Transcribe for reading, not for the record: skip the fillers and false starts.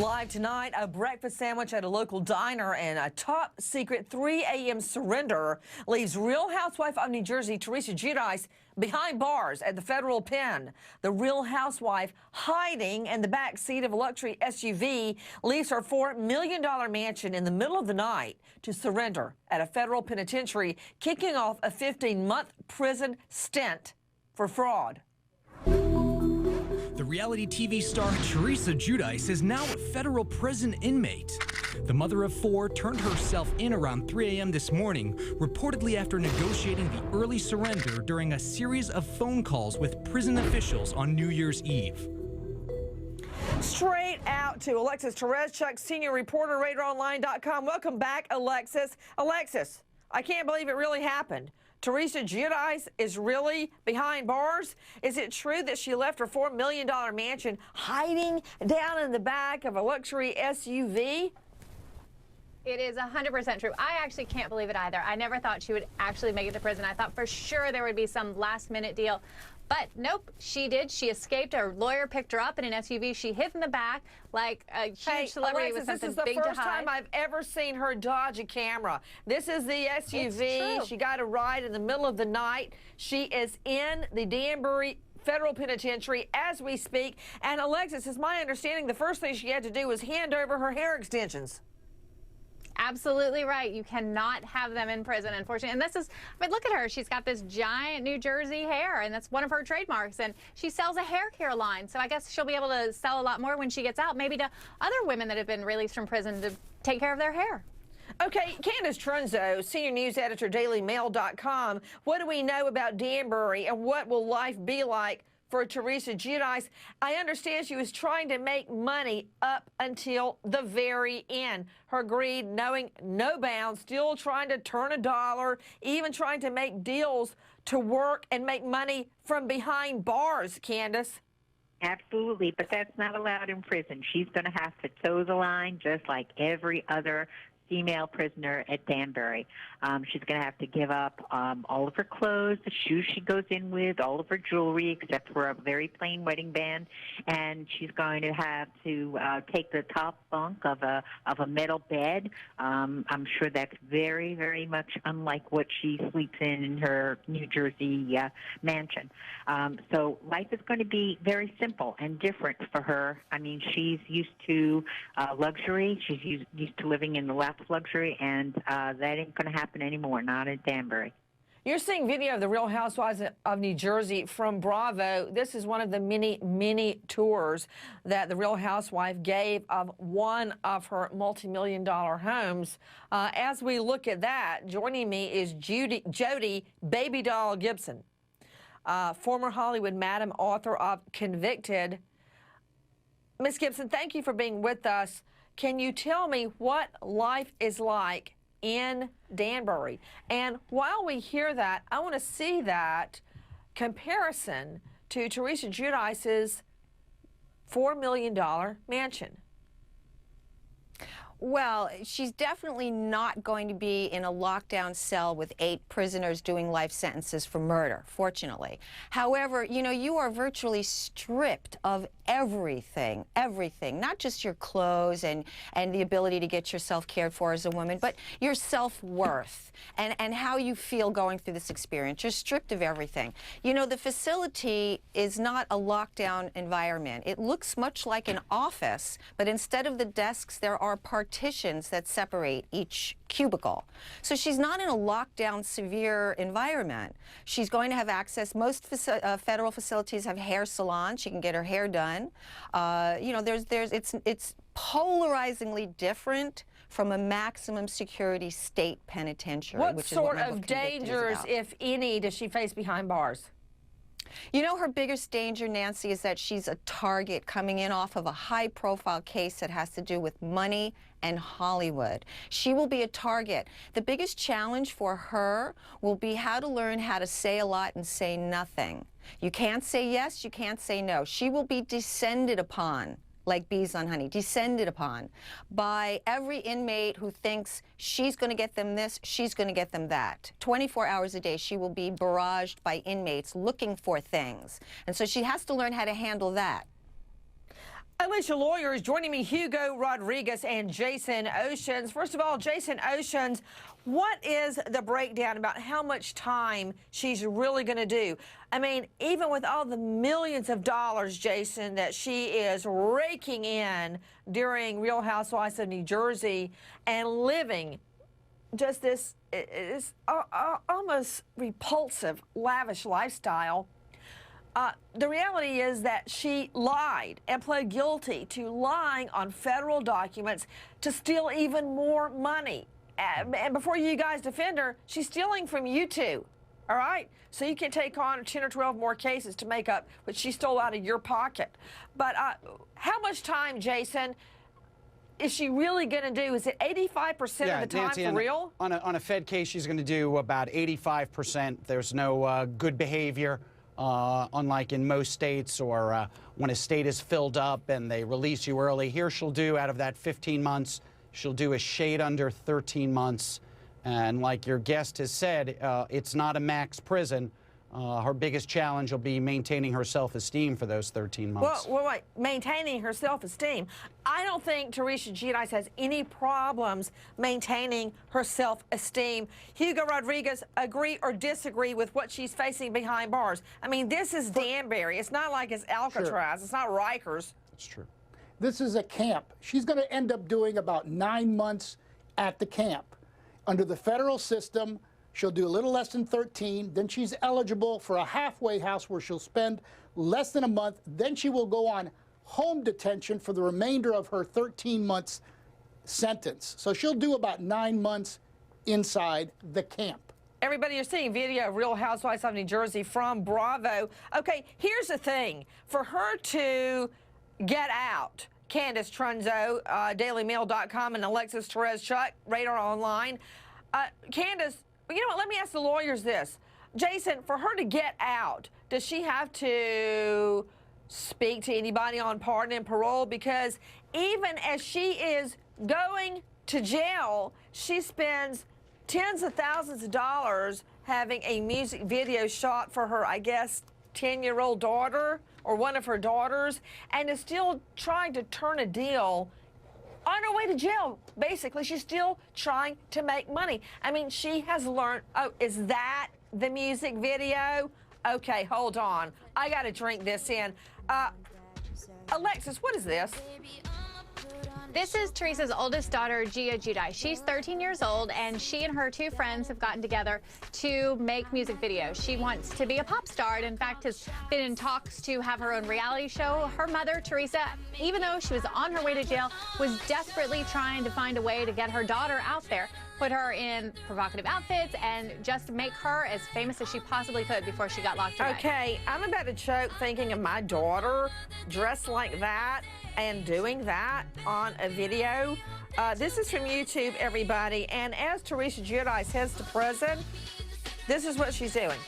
Live tonight, a breakfast sandwich at a local diner and a top secret 3 a.m. surrender leaves Real Housewife of New Jersey, Teresa Giudice, behind bars at the federal pen. The Real Housewife, hiding in the back seat of a luxury SUV, leaves her $4 million mansion in the middle of the night to surrender at a federal penitentiary, kicking off a 15-month prison stint for fraud. The reality TV star Teresa Giudice is now a federal prison inmate. The mother of 4 turned herself in around 3 a.m. this morning, reportedly after negotiating the early surrender during a series of phone calls with prison officials on New Year's Eve. Straight out to Alexis Tereszchuk, senior reporter, RadarOnline.com. Welcome back, Alexis. Alexis, I can't believe it really happened. Teresa Giudice is really behind bars? Is it true that she left her $4 million mansion hiding down in the back of a luxury SUV? It is 100% true. I actually can't believe it either. I never thought she would actually make it to prison. I thought for sure there would be some last-minute deal. But nope, she did. She escaped. Her lawyer picked her up in an SUV. She hid in the back like a huge celebrity with something big to hide. This is the first time I've ever seen her dodge a camera. This is the SUV. She got a ride in the middle of the night. She is in the Danbury Federal Penitentiary as we speak. And Alexis, it's my understanding the first thing she had to do was hand over her hair extensions. Absolutely right. You cannot have them in prison, unfortunately. And this is, I mean, look at her. She's got this giant New Jersey hair, and that's one of her trademarks. And she sells a hair care line. So I guess she'll be able to sell a lot more when she gets out, maybe to other women that have been released from prison to take care of their hair. Okay, Candace Trunzo, senior news editor, DailyMail.com. What do we know about Danbury, and what will life be like for Teresa Giudice? I understand she was trying to make money up until the very end. Her greed knowing no bounds, still trying to turn a dollar, even trying to make deals to work and make money from behind bars, Candace. Absolutely, but that's not allowed in prison. She's going to have to toe the line just like every other female prisoner at Danbury. She's going to have to give up all of her clothes, the shoes she goes in with, all of her jewelry, except for a very plain wedding band, and she's going to have to take the top bunk of a metal bed. I'm sure that's very, very much unlike what she sleeps in her New Jersey mansion. So life is going to be very simple and different for her. I mean, she's used to luxury. She's used to living in the lap of luxury, and that ain't going to happen anymore, not at Danbury. You're seeing video of the Real Housewives of New Jersey from Bravo. This is one of the many, many tours that the Real Housewife gave of one of her multi-million-dollar homes. As we look at that, joining me is Jody Babydol Gibson, former Hollywood Madam, author of Convicted. Ms. Gibson, thank you for being with us. Can you tell me what life is like in Danbury? And while we hear that, I want to see that comparison to Teresa Giudice's $4 million mansion. Well, she's definitely not going to be in a lockdown cell with 8 prisoners doing life sentences for murder, fortunately. However, you know, you are virtually stripped of everything, not just your clothes and the ability to get yourself cared for as a woman, but your self-worth and how you feel going through this experience. You're stripped of everything. You know, the facility is not a lockdown environment. It looks much like an office, but instead of the desks, there are partitions that separate each cubicle. So she's not in a lockdown, severe environment. She's going to have access. Most federal facilities have hair salons. She can get her hair done. You know, it's polarizingly different from a maximum security state penitentiary. What sort of dangers, if any, does she face behind bars? You know, her biggest danger, Nancy, is that she's a target coming in off of a high-profile case that has to do with money and Hollywood. She will be a target. The biggest challenge for her will be how to learn how to say a lot and say nothing. You can't say yes, you can't say no. She will be descended upon like bees on honey, descended upon by every inmate who thinks she's going to get them this, she's going to get them that. 24 hours a day, she will be barraged by inmates looking for things. And so she has to learn how to handle that. Alicia lawyers joining me, Hugo Rodriguez and Jason Oceans. First of all, Jason Oceans, what is the breakdown about how much time she's really going to do? I mean, even with all the millions of dollars, Jason, that she is raking in during Real Housewives of New Jersey and living just this is almost repulsive, lavish lifestyle. The reality is that she lied and pled guilty to lying on federal documents to steal even more money. And before you guys defend her, she's stealing from you two, all right? So you can take on 10 or 12 more cases to make up what she stole out of your pocket. But how much time, Jason, is she really going to do? Is it 85% of the time Nancy, for real? On a Fed case, she's going to do about 85%. There's no good behavior. Unlike in most states or when a state is filled up and they release you early. Here she'll do, out of that 15 months, she'll do a shade under 13 months. And like your guest has said, it's not a max prison. Her biggest challenge will be maintaining her self-esteem for those 13 months. Well, wait, maintaining her self-esteem. I don't think Teresa Giudice has any problems maintaining her self-esteem. Hugo Rodriguez, agree or disagree with what she's facing behind bars? I mean, this is Danbury. It's not like it's Alcatraz. Sure. It's not Rikers. It's true. This is a camp. She's going to end up doing about 9 months at the camp. Under the federal system, she'll do a little less than 13. Then she's eligible for a halfway house where she'll spend less than a month. Then she will go on home detention for the remainder of her 13 months sentence. So she'll do about 9 months inside the camp. Everybody, you're seeing video of Real Housewives of New Jersey from Bravo. Okay, here's the thing. For her to get out, Candace Trunzo, DailyMail.com, and Alexis Therese-Chuck, Radar Online. Candace, you know what, let me ask the lawyers this. Jason, for her to get out, does she have to speak to anybody on pardon and parole? Because even as she is going to jail, she spends tens of thousands of dollars having a music video shot for her, I guess, 10-year-old daughter or one of her daughters, and is still trying to turn a deal on her way to jail. Basically, she's still trying to make money. I mean, she has learned, oh, is that the music video? Okay, hold on. I got to drink this in. Alexis, what is this? This is Teresa's oldest daughter, Gia Giudice. She's 13 years old, and she and her two friends have gotten together to make music videos. She wants to be a pop star, and in fact has been in talks to have her own reality show. Her mother, Teresa, even though she was on her way to jail, was desperately trying to find a way to get her daughter out there, put her in provocative outfits, and just make her as famous as she possibly could before she got locked away. Okay, I'm about to choke thinking of my daughter dressed like that and doing that on a video. This is from YouTube, everybody, and as Teresa Giudice heads to prison, this is what she's doing.